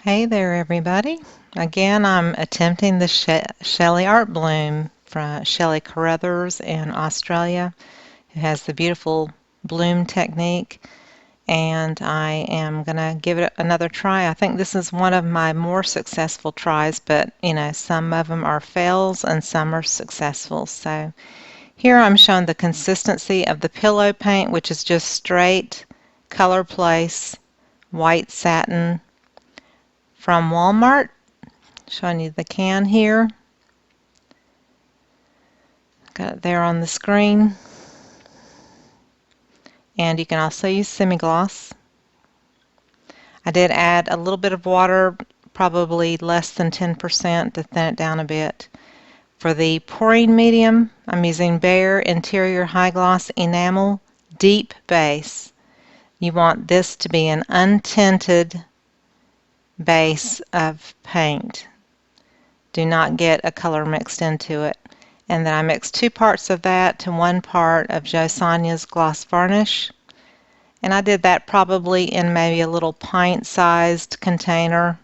Hey there, everybody. Again, I'm attempting the SHELEE art bloom from SHELEE Carruthers in Australia, who has the beautiful bloom technique, and I am going to give it another try. I think this is one of my more successful tries, but some of them are fails and some are successful. So here I'm showing the consistency of the pillow paint, which is just straight color place white satin from Walmart. Showing you the can here. Got it there on the screen. And you can also use semi-gloss. I did add a little bit of water, probably less than 10% to thin it down a bit. For the pouring medium, I'm using Behr Interior High Gloss Enamel Deep Base. You want this to be an untinted base of paint. Do not get a color mixed into it. And then I mixed 2 parts of that to 1 part of JoSonjas Gloss Varnish. And I did that probably in maybe a little pint-sized container.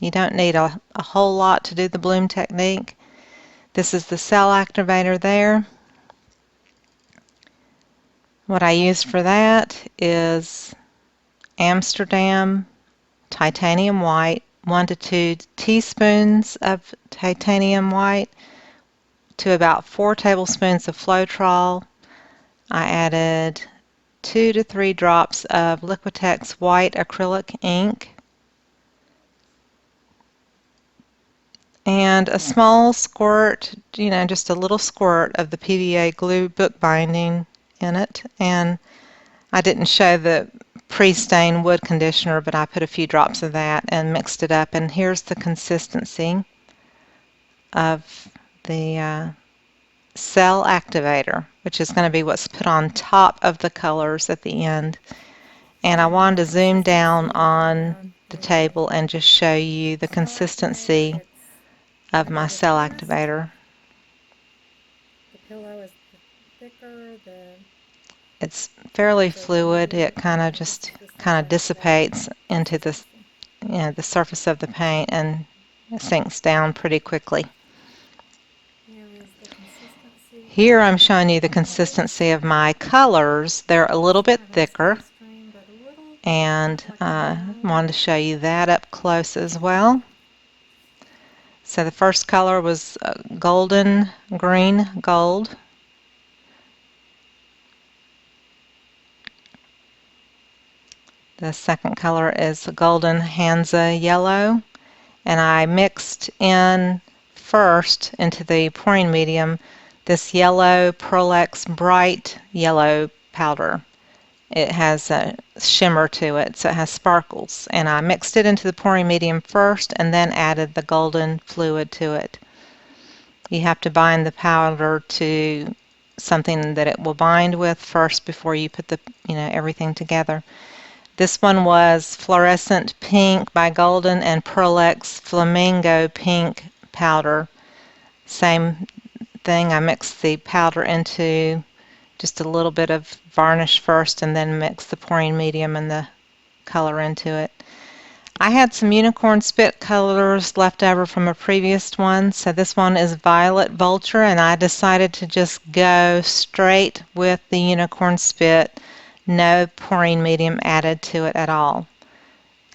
You don't need a whole lot to do the bloom technique. This is the cell activator there. What I used for that is Amsterdam Titanium White, 1 to 2 teaspoons of titanium white, to about 4 tablespoons of Floetrol. I added 2 to 3 drops of Liquitex White acrylic ink and a small squirt, just a little squirt of the PVA Glue Bookbinding in it. And I didn't show the pre-stained wood conditioner, but I put a few drops of that and mixed it up. And here's the consistency of the cell activator, which is going to be what's put on top of the colors at the end. And I wanted to zoom down on the table and just show you the consistency of my cell activator. The pillow is thicker, It's fairly fluid. It kind of dissipates into the surface of the paint and sinks down pretty quickly. Here is the consistency Here I'm of showing you the colors. consistency of my colors. They're a little It's bit kind of a thicker, steady stream, but a little and like I foam. wanted to show you that up close as well. So the first color was golden green gold. The second color is golden Hansa yellow. And I mixed in first into the pouring medium this yellow PearlEx bright yellow powder. It has a shimmer to it, so it has sparkles. And I mixed it into the pouring medium first and then added the golden fluid to it. You have to bind the powder to something that it will bind with first before you put the everything together. This one was Florescent Pink by Golden and PearlEx Flamingo Pink powder. Same thing, I mixed the powder into just a little bit of varnish first and then mix the pouring medium and the color into it. I had some unicorn spit colors left over from a previous one, so this one is Violet Vulture, and I decided to just go straight with the unicorn spit, no pouring medium added to it at all.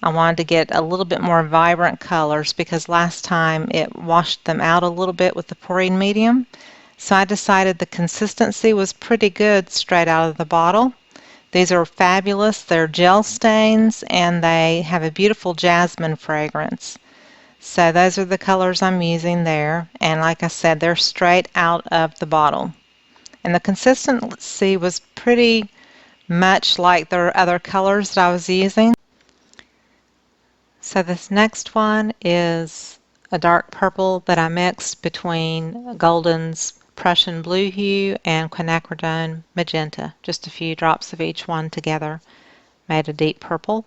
I wanted to get a little bit more vibrant colors because last time it washed them out a little bit with the pouring medium. So I decided the consistency was pretty good straight out of the bottle. These are fabulous. They're gel stains and they have a beautiful jasmine fragrance. So those are the colors I'm using there. And like I said, they're straight out of the bottle. And the consistency was pretty much like the other colors that I was using. So this next one is a dark purple that I mixed between Golden's Prussian Blue Hue and Quinacridone Magenta. Just a few drops of each one together made a deep purple.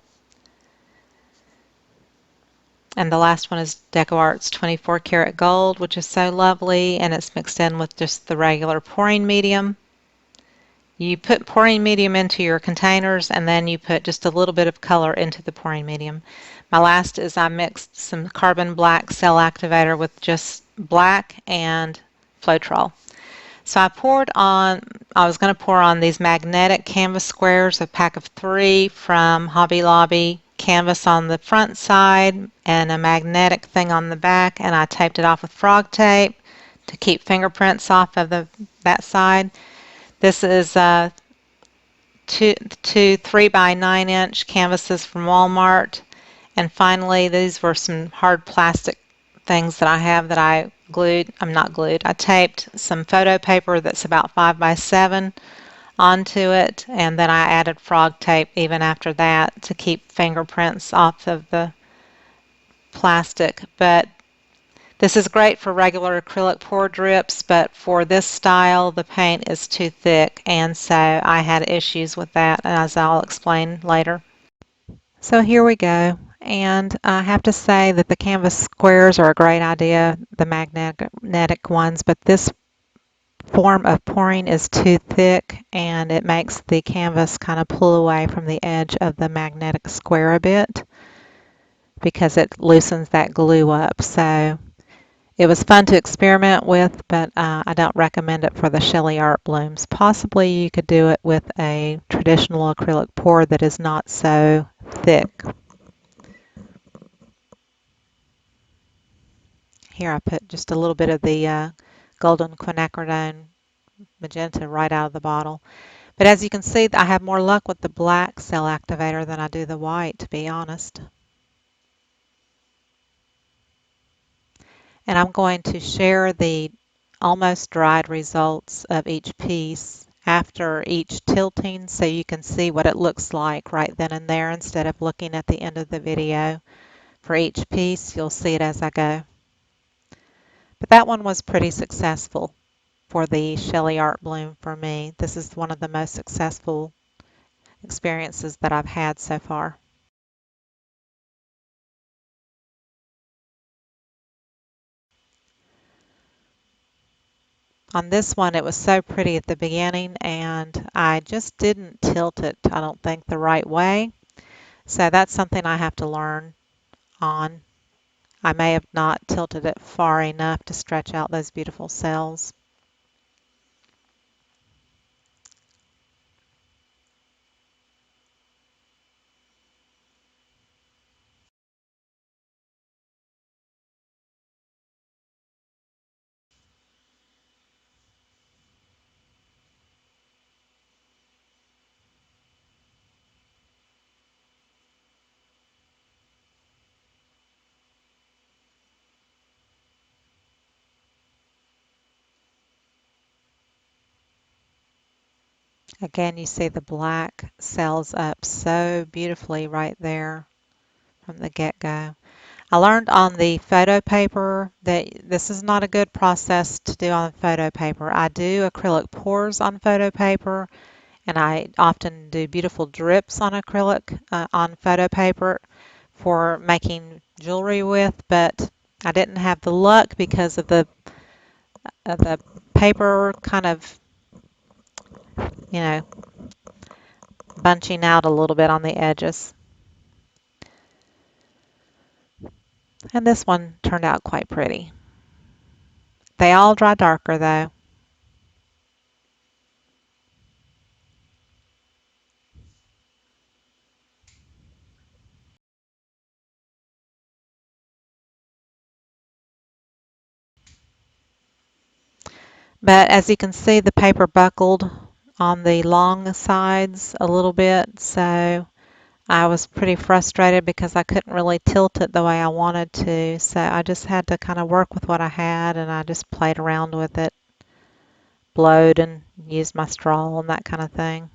And the last one is DecoArt's 24 karat gold, which is so lovely, and it's mixed in with just the regular pouring medium. You put pouring medium into your containers and then you put just a little bit of color into the pouring medium. My last is I mixed some carbon black cell activator with just black and Floetrol. So I was going to pour on these magnetic canvas squares, a pack of 3 from Hobby Lobby, canvas on the front side and a magnetic thing on the back, and I taped it off with frog tape to keep fingerprints off of that side. This is two 3 by 9 inch canvases from Walmart. And finally, these were some hard plastic things that I have that I taped some photo paper that's about 5 by 7 onto it, and then I added frog tape even after that to keep fingerprints off of the plastic. But this is great for regular acrylic pour drips, but for this style the paint is too thick, and so I had issues with that, as I'll explain later. So here we go, and I have to say that the canvas squares are a great idea, the magnetic ones, but this form of pouring is too thick and it makes the canvas kind of pull away from the edge of the magnetic square a bit because it loosens that glue up. So it was fun to experiment with, but I don't recommend it for the SHELEE art blooms. Possibly you could do it with a traditional acrylic pour that is not so thick. Here I put just a little bit of the golden quinacridone magenta right out of the bottle. But as you can see, I have more luck with the black cell activator than I do the white, to be honest. And I'm going to share the almost dried results of each piece after each tilting so you can see what it looks like right then and there instead of looking at the end of the video. For each piece, you'll see it as I go. But that one was pretty successful for the SHELEE art bloom for me. This is one of the most successful experiences that I've had so far. On this one, it was so pretty at the beginning, and I just didn't tilt it, I don't think, the right way. So that's something I have to learn on. I may have not tilted it far enough to stretch out those beautiful cells. Again, you see the black cells up so beautifully right there from the get-go. I learned on the photo paper that this is not a good process to do on photo paper. I do acrylic pours on photo paper, and I often do beautiful drips on acrylic on photo paper for making jewelry with, but I didn't have the luck because of the paper kind of, you know, bunching out a little bit on the edges. And this one turned out quite pretty. They all dry darker though. But as you can see, the paper buckled on the long sides a little bit, so I was pretty frustrated because I couldn't really tilt it the way I wanted to, so I just had to kind of work with what I had, and I just played around with it, blowed and used my straw and that kind of thing.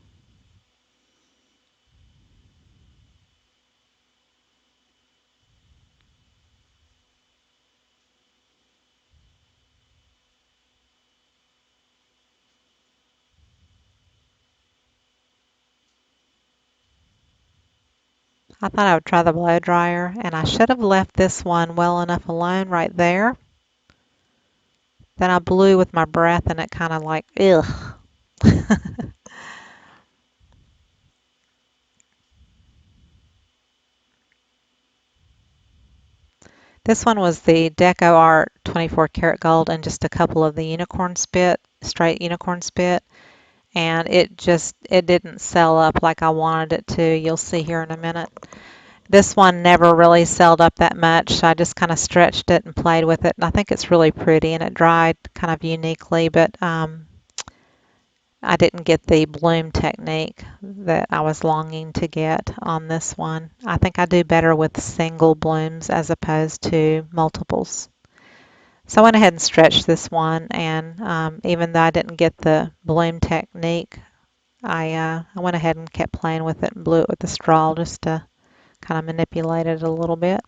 I thought I would try the blow dryer, and I should have left this one well enough alone right there. Then I blew with my breath, and it kind of like, ugh. This one was the DecoArt 24 karat gold and just a couple of the unicorn spit, straight unicorn spit, and it didn't sell up like I wanted it to. You'll see here in a minute. This one never really selled up that much, so I just kind of stretched it and played with it, and I think it's really pretty, and it dried kind of uniquely, but I didn't get the bloom technique that I was longing to get on this one. I think I do better with single blooms as opposed to multiples. So I went ahead and stretched this one, and even though I didn't get the bloom technique, I went ahead and kept playing with it and blew it with the straw just to kind of manipulate it a little bit.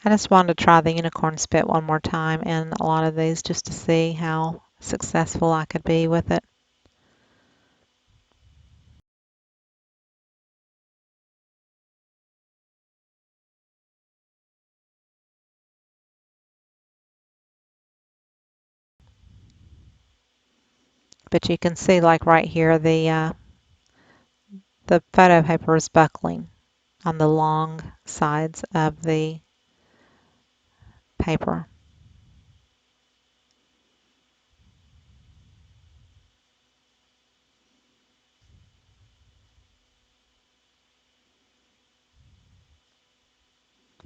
I just wanted to try the unicorn spit one more time in a lot of these just to see how successful I could be with it. But you can see, like right here, the photo paper is buckling on the long sides of the paper.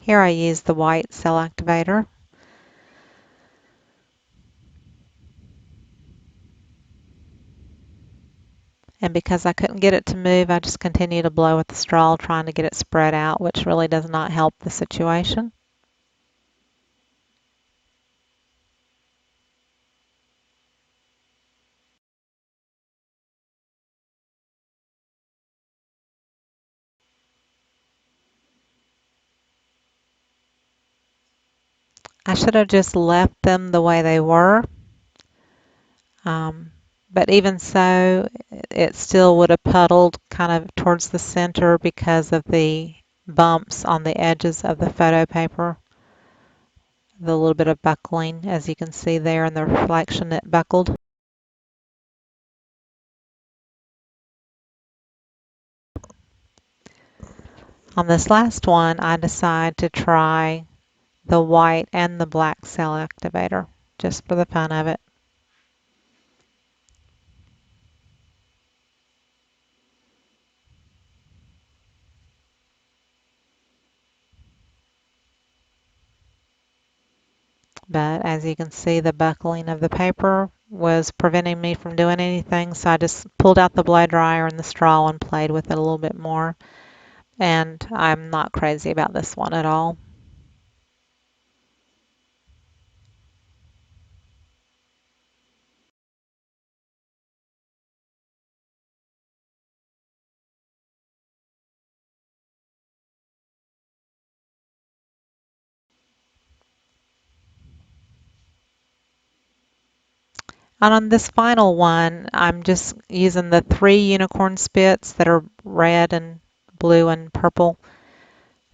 Here I use the white cell activator. And because I couldn't get it to move, I just continue to blow with the straw, trying to get it spread out, which really does not help the situation. I should have just left them the way they were. Um, but even so, it still would have puddled kind of towards the center because of the bumps on the edges of the photo paper. The little bit of buckling, as you can see there in the reflection, it buckled. On this last one, I decided to try the white and the black cell activator, just for the fun of it. But as you can see, the buckling of the paper was preventing me from doing anything, so I just pulled out the blow dryer and the straw and played with it a little bit more. And I'm not crazy about this one at all. And on this final one, I'm just using the 3 unicorn spits that are red and blue and purple.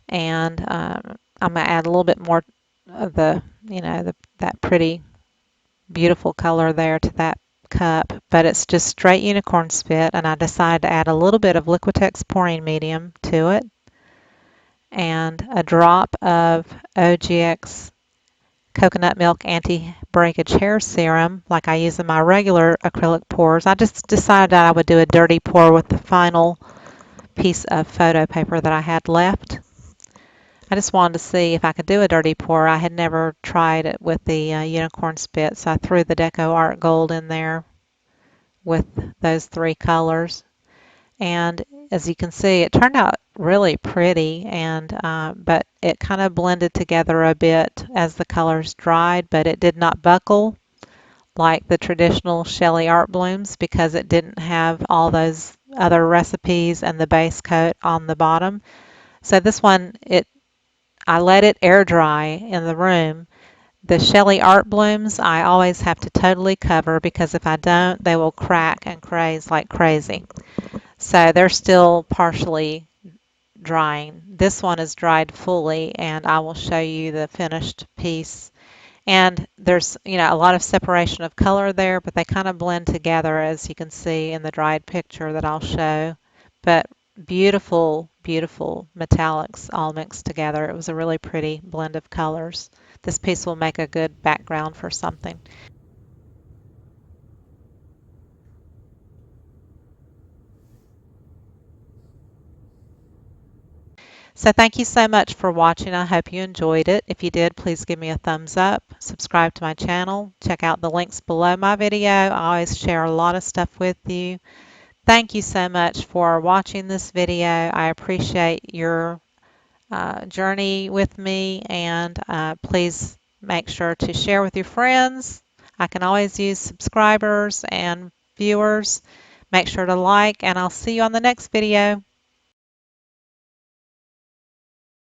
And I'm going to add a little bit more of that pretty, beautiful color there to that cup. But it's just straight unicorn spit, and I decided to add a little bit of Liquitex pouring medium to it and a drop of OGX coconut milk anti-breakage hair serum like I use in my regular acrylic pours. I just decided that I would do a dirty pour with the final piece of photo paper that I had left. I just wanted to see if I could do a dirty pour. I had never tried it with the unicorn spit, so I threw the DecoArt gold in there with those 3 colors. And as you can see, it turned out really pretty, and but it kind of blended together a bit as the colors dried, but it did not buckle like the traditional SHELEE art blooms because it didn't have all those other recipes and the base coat on the bottom. So this one, I let it air dry in the room. The SHELEE art blooms, I always have to totally cover because if I don't, they will crack and craze like crazy. So they're still partially drying. This one is dried fully, and I will show you the finished piece And there's, a lot of separation of color there, but they kind of blend together as you can see in the dried picture that I'll show. But beautiful, beautiful metallics all mixed together. It was a really pretty blend of colors. This piece will make a good background for something. So thank you so much for watching. I hope you enjoyed it. If you did, please give me a thumbs up, subscribe to my channel, check out the links below my video. I always share a lot of stuff with you. Thank you so much for watching this video. I appreciate your journey with me, and please make sure to share with your friends. I can always use subscribers and viewers. Make sure to like, and I'll see you on the next video.